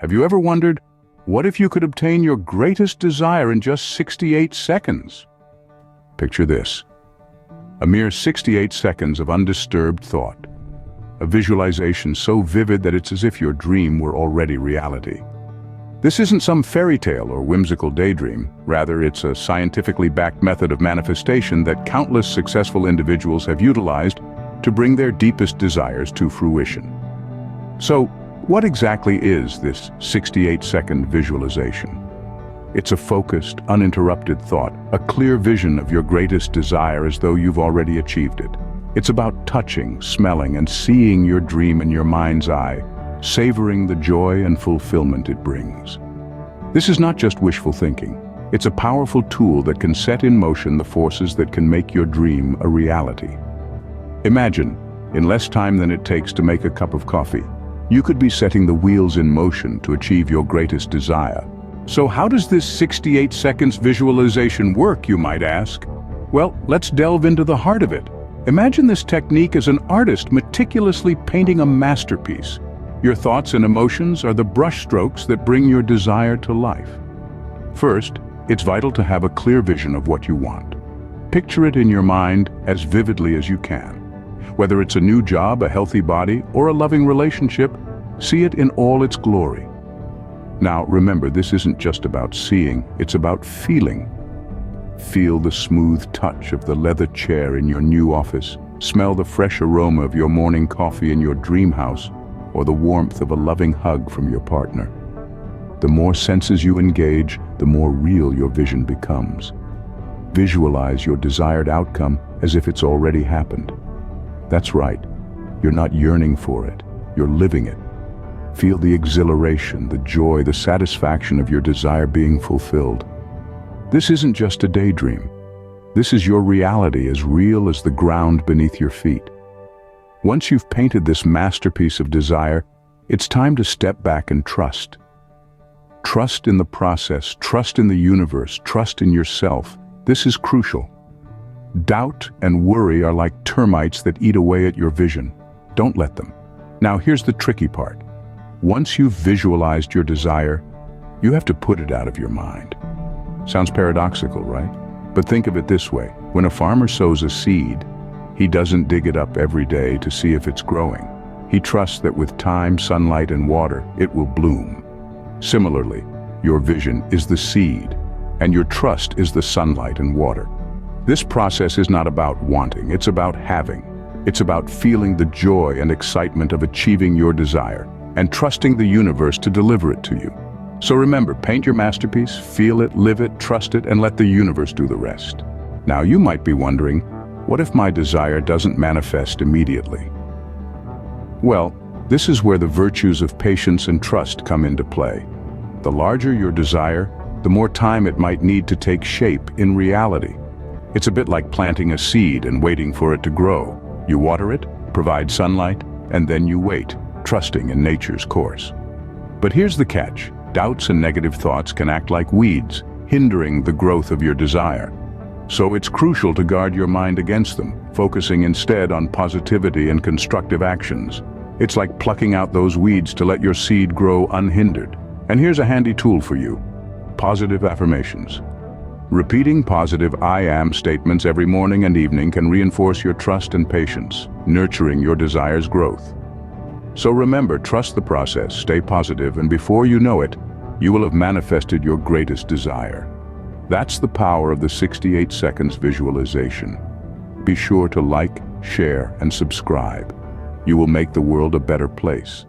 Have you ever wondered, what if you could obtain your greatest desire in just 68 seconds? Picture this: a mere 68 seconds of undisturbed thought. A visualization so vivid that it's as if your dream were already reality. This isn't some fairy tale or whimsical daydream. Rather, it's a scientifically backed method of manifestation that countless successful individuals have utilized to bring their deepest desires to fruition. So, what exactly is this 68-second visualization? It's a focused, uninterrupted thought, a clear vision of your greatest desire as though you've already achieved it. It's about touching, smelling, and seeing your dream in your mind's eye, savoring the joy and fulfillment it brings. This is not just wishful thinking. It's a powerful tool that can set in motion the forces that can make your dream a reality. Imagine, in less time than it takes to make a cup of coffee, you could be setting the wheels in motion to achieve your greatest desire. So how does this 68 seconds visualization work, you might ask? Well, let's delve into the heart of it. Imagine this technique as an artist meticulously painting a masterpiece. Your thoughts and emotions are the brushstrokes that bring your desire to life. First, it's vital to have a clear vision of what you want. Picture it in your mind as vividly as you can. Whether it's a new job, a healthy body, or a loving relationship, see it in all its glory. Now, remember, this isn't just about seeing, it's about feeling. Feel the smooth touch of the leather chair in your new office. Smell the fresh aroma of your morning coffee in your dream house, or the warmth of a loving hug from your partner. The more senses you engage, the more real your vision becomes. Visualize your desired outcome as if it's already happened. That's right, you're not yearning for it, you're living it. Feel the exhilaration, the joy, the satisfaction of your desire being fulfilled. This isn't just a daydream. This is your reality, as real as the ground beneath your feet. Once you've painted this masterpiece of desire, it's time to step back and trust. Trust in the process, trust in the universe, trust in yourself. This is crucial. Doubt and worry are like termites that eat away at your vision. Don't let them. Now here's the tricky part. Once you've visualized your desire, you have to put it out of your mind. Sounds paradoxical, right? But think of it this way. When a farmer sows a seed, he doesn't dig it up every day to see if it's growing. He trusts that with time, sunlight, and water, it will bloom. Similarly, your vision is the seed, and your trust is the sunlight and water. This process is not about wanting, it's about having. It's about feeling the joy and excitement of achieving your desire, and trusting the universe to deliver it to you. So remember, paint your masterpiece, feel it, live it, trust it, and let the universe do the rest. Now you might be wondering, what if my desire doesn't manifest immediately? Well, this is where the virtues of patience and trust come into play. The larger your desire, the more time it might need to take shape in reality. It's a bit like planting a seed and waiting for it to grow. You water it, provide sunlight, and then you wait, trusting in nature's course. But here's the catch. Doubts and negative thoughts can act like weeds, hindering the growth of your desire. So it's crucial to guard your mind against them, focusing instead on positivity and constructive actions. It's like plucking out those weeds to let your seed grow unhindered. And here's a handy tool for you: positive affirmations. Repeating positive I am statements every morning and evening can reinforce your trust and patience, nurturing your desire's growth. So remember, trust the process, stay positive, and before you know it, you will have manifested your greatest desire. That's the power of the 68 seconds visualization. Be sure to like, share, and subscribe. You will make the world a better place.